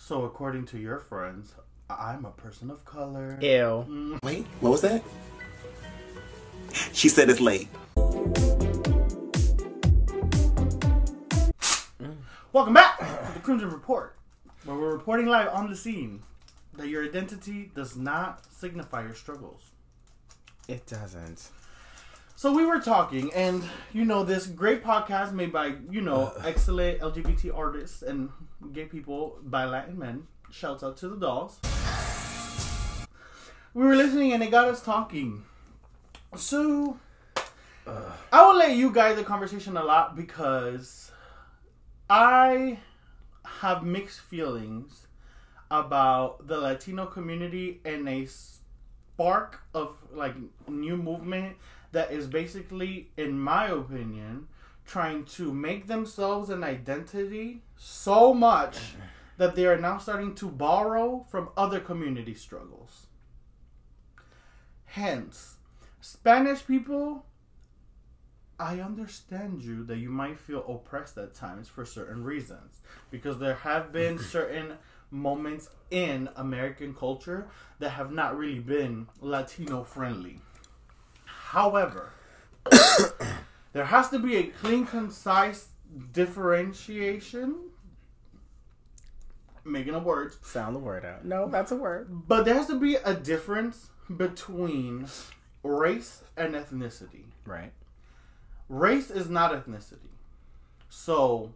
So according to your friends, I'm a person of color. Ew. Wait, what was that? She said it's late. Welcome back to the Crimson Report, where we're reporting live on the scene that your identity does not signify your struggles. It doesn't. So we were talking, and this great podcast made by excellent LGBT artists and gay people by Latin men. Shouts out to the dolls. We were listening, and it got us talking. So I will let you guide the conversation a lot because I have mixed feelings about the Latino community and a spark of new movement that is basically, in my opinion, trying to make themselves an identity so much that they are now starting to borrow from other community struggles. Hence, Spanish people, I understand you that you might feel oppressed at times for certain reasons. Because there have been certain moments in American culture that have not really been Latino friendly. However, there has to be a clean, concise differentiation. Making a word. Sound the word out. No, that's a word. But there has to be a difference between race and ethnicity. Right. Race is not ethnicity. So,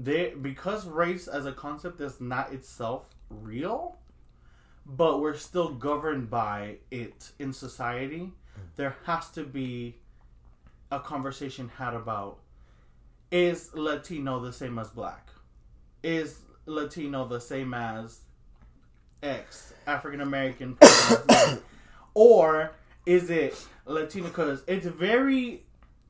because race as a concept is not itself real, but we're still governed by it in society, there has to be a conversation had about, is Latino the same as black? Is Latino the same as X, African American person? Or is it Latino? Because it's very,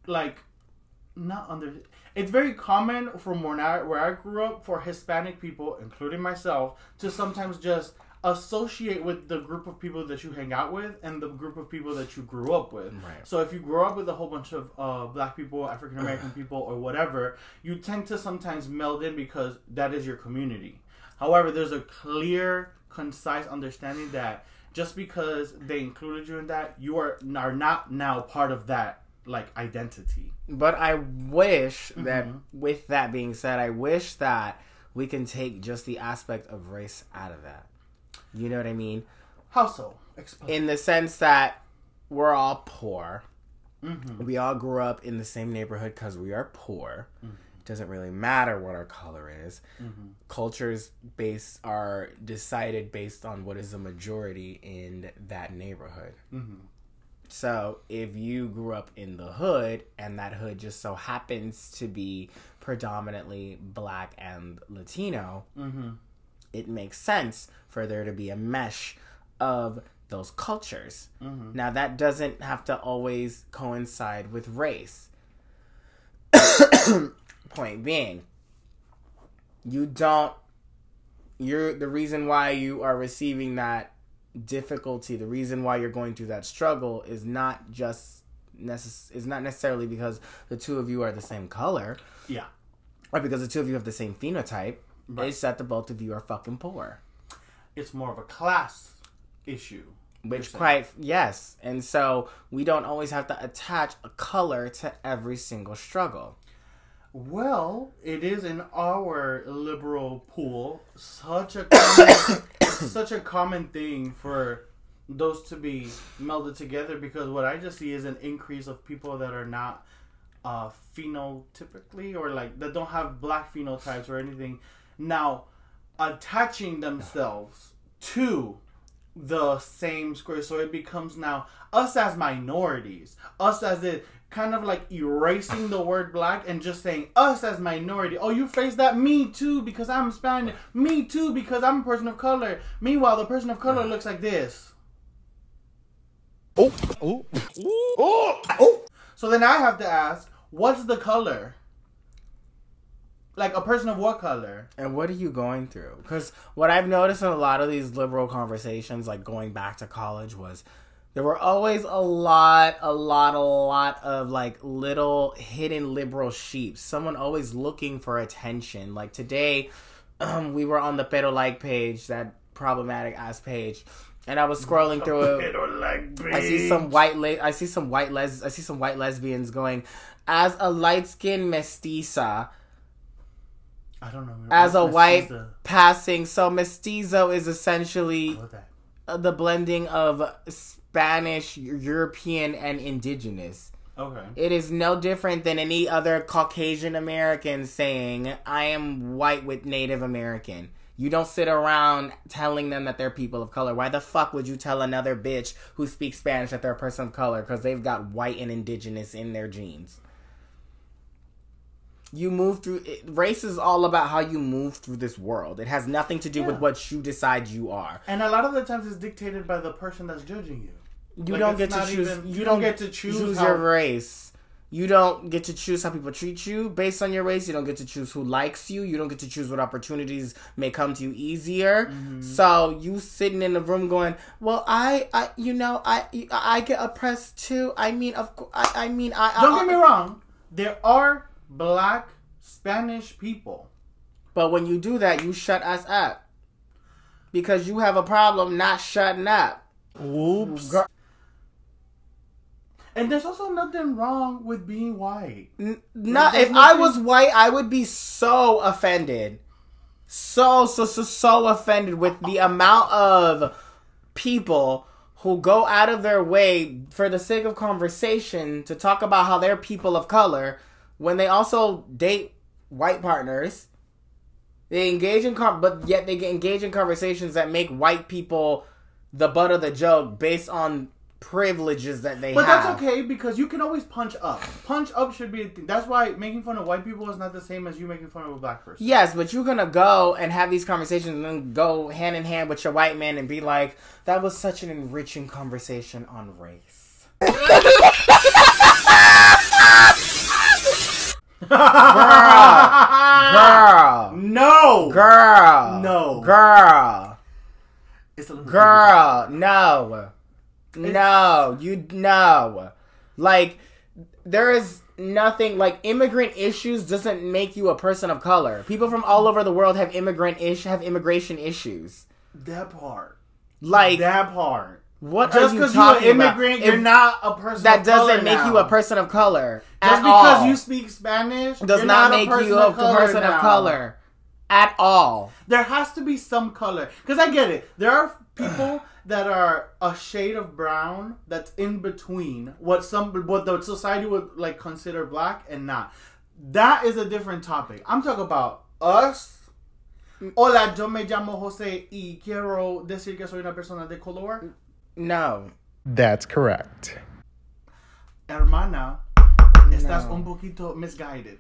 it's very common from where I grew up for Hispanic people, including myself, to sometimes just associate with the group of people that you hang out with and the group of people that you grew up with. Right. So if you grow up with a whole bunch of black people, African American people, or whatever, you tend to sometimes meld in because that is your community. However, there's a clear, concise understanding that just because they included you in that, you are not now part of that identity. But I wish that, with that being said, I wish that we can take just the aspect of race out of that. You know what I mean? How so? Explain. In the sense that we're all poor. Mm-hmm. We all grew up in the same neighborhood because we are poor. Mm-hmm. It doesn't really matter what our color is. Mm-hmm. Cultures are decided based on what is the majority in that neighborhood. Mm-hmm. So if you grew up in the hood and that hood just so happens to be predominantly black and Latino, it makes sense for there to be a mesh of those cultures. Mm-hmm. Now, that doesn't have to always coincide with race. Point being, the reason why you are receiving that difficulty, the reason why you're going through that struggle is not necessarily because the two of you are the same color. Yeah. Or because the two of you have the same phenotype. Right. It's that the both of you are fucking poor. It's more of a class issue. Yes. And so we don't always have to attach a color to every single struggle. Well, it is in our liberal pool such a common thing for those to be melded together, because what I just see is an increase of people that are not phenotypically or that don't have black phenotypes or anything, now attaching themselves to the same square. So it becomes now us as minorities, us as it kind of erasing the word black and just saying us as minority. Oh, you face that? Me too, because I'm Spanish. Me too, because I'm a person of color. Meanwhile, the person of color looks like this. So then I have to ask, what's the color? A person of what color? And what are you going through? Because what I've noticed in a lot of these liberal conversations, going back to college, was there were always a lot of little hidden liberal sheep. Someone always looking for attention. Today, we were on the Pero Like page, that problematic ass page, and I was scrolling through it. I see some white lesbians going, as a light skinned mestiza. I don't know. As a white passing, so mestizo is essentially the blending of Spanish, European, and indigenous. Okay. It is no different than any other Caucasian American saying, I am white with Native American. You don't sit around telling them that they're people of color. Why the fuck would you tell another bitch who speaks Spanish that they're a person of color? Because they've got white and indigenous in their genes. You move through... Race is all about how you move through this world. It has nothing to do with what you decide you are. And a lot of the times it's dictated by the person that's judging you. You don't get to choose. You don't get to choose your race. You don't get to choose how people treat you based on your race. You don't get to choose who likes you. You don't get to choose what opportunities may come to you easier. Mm-hmm. So you sitting in the room going, "Well, I get oppressed too. I mean, of course. Don't get me wrong. There are Black Spanish people, but when you do that, you shut us up because you have a problem not shutting up." Oops. And there's also nothing wrong with being white. If I was white, I would be so offended. So offended with the amount of people who go out of their way for the sake of conversation to talk about how they're people of color when they also date white partners. They engage in but yet they engage in conversations that make white people the butt of the joke based on privileges that they have. But that's okay because you can always punch up. Punch up should be a thing. That's why making fun of white people is not the same as you making fun of a black person. Yes, but you're gonna go and have these conversations and then go hand in hand with your white man and be like, that was such an enriching conversation on race. Girl. No. Girl. No. Girl. Girl. No. No. You know. Like, there is nothing, like, immigrant issues doesn't make you a person of color. People from all over the world have immigration issues. That part. Like. That part. What just because you're an immigrant, you're not a person that of color. That doesn't make you a person of color. Just because you speak Spanish does not make you a person of color. At all. There has to be some color. Because I get it. There are people that are a shade of brown that's in between what the society would like consider black and not. That is a different topic. I'm talking about us. Hola, yo me llamo Jose y quiero decir que soy una persona de color. No. That's correct. Hermana, estás un poquito misguided.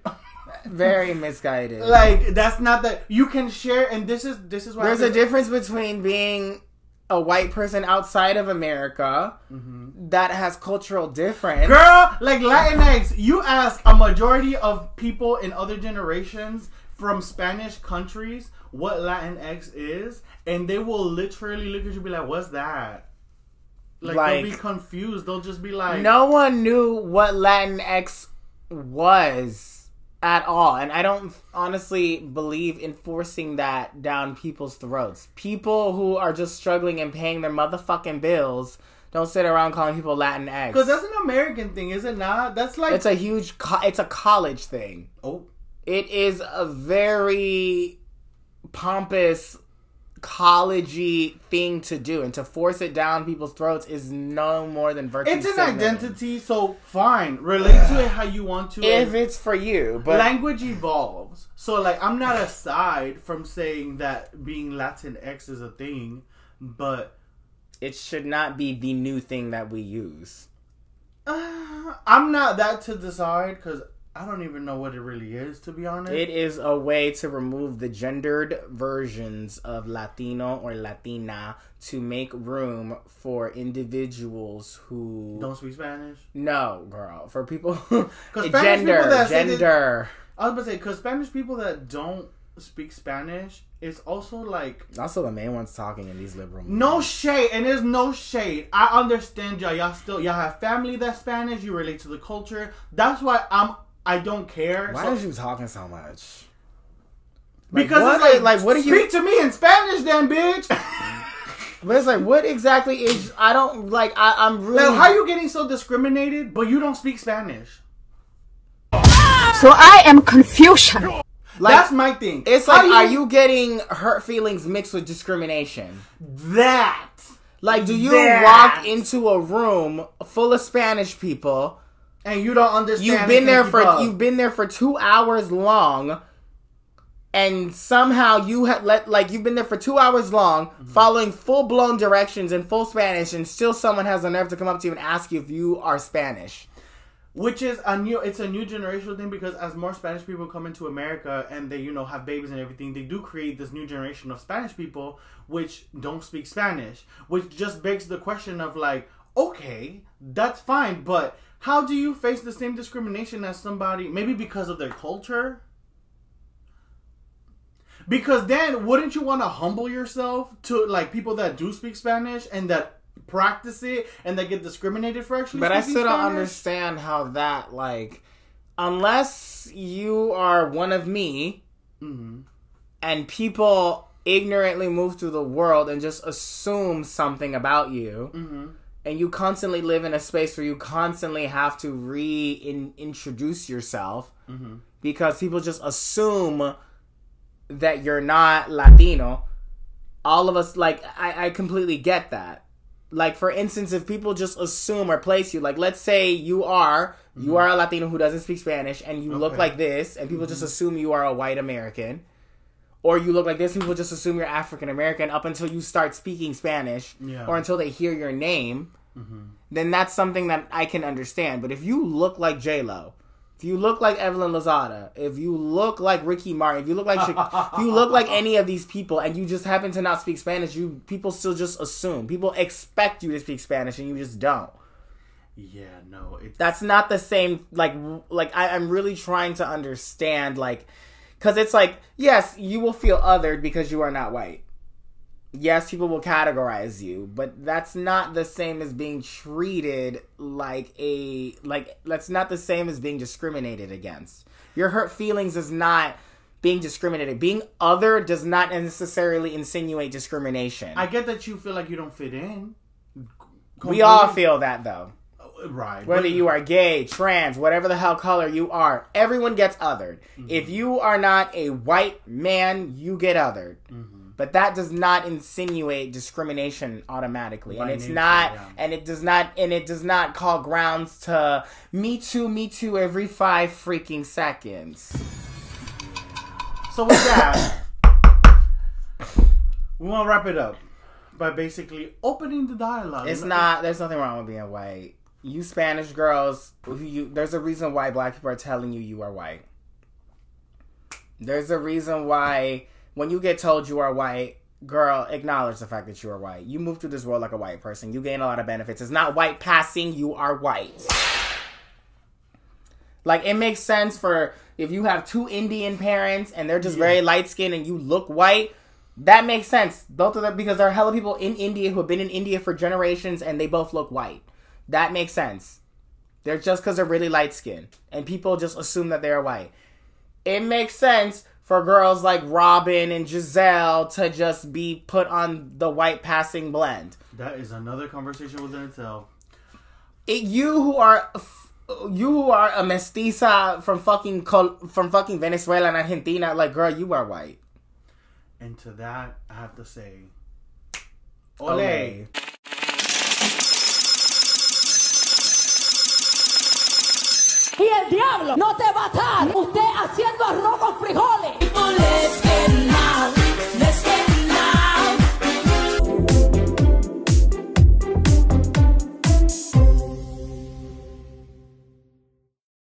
Very misguided. Like, that's not that you can share, and this is why there's a difference between being a white person outside of America that has cultural difference. Girl, like Latinx, you ask a majority of people in other generations from Spanish countries what Latinx is, and they will literally look at you and be like, what's that? Like, they'll be confused. They'll just be like... No one knew what Latinx was at all. And I don't honestly believe in forcing that down people's throats. People who are just struggling and paying their motherfucking bills don't sit around calling people Latinx. Because that's an American thing, is it not? That's like... It's a huge... it's a college thing. Oh. It is a very pompous... college-y thing to do, and to force it down people's throats is no more than virtue signaling. It's an identity, so fine. Relate to it how you want to. If it's for you. But language evolves. So, like, I'm not aside from saying that being Latinx is a thing, but... it should not be the new thing that we use. I'm not that to decide, because I don't even know what it really is, to be honest. It is a way to remove the gendered versions of Latino or Latina to make room for individuals who... don't speak Spanish? No, girl. For people... gender. I was about to say, because Spanish people that don't speak Spanish, it's also like... also the main ones talking in these liberal movies. No shade, and there's no shade. I understand y'all. Y'all have family that's Spanish. You relate to the culture. That's why I don't care. Why are you talking so much? Because what, it's like what do you speak to me in Spanish, then, bitch? But it's like, what exactly is? I don't like. I'm really. Like, how are you getting so discriminated, but you don't speak Spanish? So I am confusion. Like, that's my thing. It's like, are you getting hurt feelings mixed with discrimination? That. Like, do you walk into a room full of Spanish people and you don't understand? You've been there for 2 hours long, and somehow you've been there for 2 hours long, following full blown directions in full Spanish, and still someone has the nerve to come up to you and ask you if you are Spanish. Which is it's a new generational thing, because as more Spanish people come into America and they, have babies and everything, they do create this new generation of Spanish people which don't speak Spanish. Which just begs the question of like, okay, that's fine, but how do you face the same discrimination as somebody, maybe because of their culture? Because then, wouldn't you want to humble yourself to like people that do speak Spanish and that practice it and that get discriminated for actually But I speaking still don't Spanish? understand how that, like, unless you are one of me, and people ignorantly move through the world and just assume something about you, and you constantly live in a space where you constantly have to reintroduce yourself, because people just assume that you're not Latino. All of us, like, I completely get that. Like, for instance, if people just assume or place you, like, let's say you are a Latino who doesn't speak Spanish, and you look like this, and people just assume you are a white American, or you look like this, and people just assume you're African American up until you start speaking Spanish, or until they hear your name, then that's something that I can understand. But if you look like J-Lo, if you look like Evelyn Lozada, if you look like Ricky Martin, if you look like any of these people, and you just happen to not speak Spanish, people still just assume. People expect you to speak Spanish, and you just don't. Yeah, no, that's not the same. I'm really trying to understand, like, because it's like, yes, you will feel othered because you are not white. Yes, people will categorize you, but that's not the same as being treated that's not the same as being discriminated against. Your hurt feelings is not being discriminated. Being other does not necessarily insinuate discrimination. I get that you feel like you don't fit in. We all feel that, though. Right. Whether you are gay, trans, whatever the hell color you are, everyone gets othered. If you are not a white man, you get othered. But that does not insinuate discrimination automatically, and it's not, and it does not call grounds to me too every 5 freaking seconds. So with that, we want to wrap it up by basically opening the dialogue. There's nothing wrong with being white. You Spanish girls, there's a reason why black people are telling you are white. There's a reason why when you get told you are white, girl, acknowledge the fact that you are white. You move through this world like a white person. You gain a lot of benefits. It's not white passing, you are white. Like, it makes sense for if you have 2 Indian parents and they're just very light-skinned and you look white, that makes sense. Both of them, because there are hella people in India who have been in India for generations and they both look white. That makes sense. They're just because they're really light-skinned. And people just assume that they're white. It makes sense for girls like Robin and Giselle to just be put on the white passing blend. That is another conversation within itself. You who are a mestiza from fucking Venezuela and Argentina, like, girl, you are white. And to that, I have to say, ole. Y el diablo no te va a atar. Usted